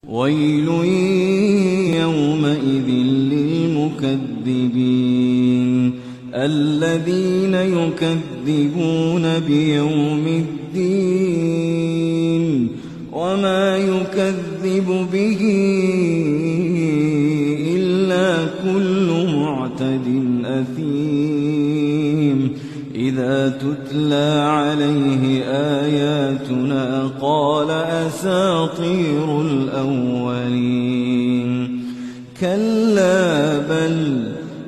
ويل يومئذ للمكذبين الذين يكذبون بيوم الدين وما يكذب به إلا كل معتد أثيم إذا تتلى عليه آياتنا قال أساطير الأولين كلا بل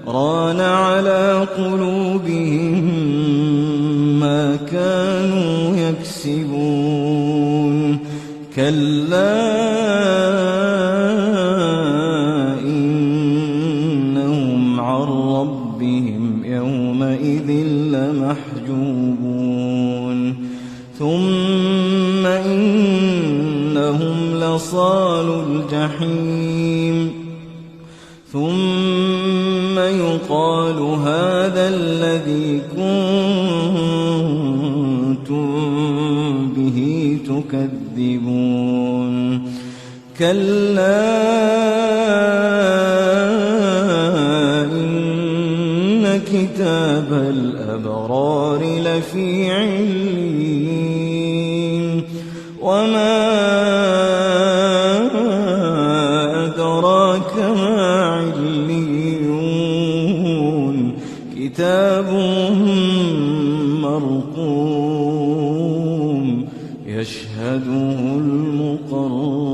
ران على قلوبهم ما كانوا يكسبون كلا إنهم عن ربهم يومئذ لمحجوبون ثم إنهم لصالو الجحيم ثم يقال هذا الذي كنتم به تكذبون كلا إن كتاب الأبرار لفي عليين وما أدراك ما عليون كتاب مرقوم يشهده المقربون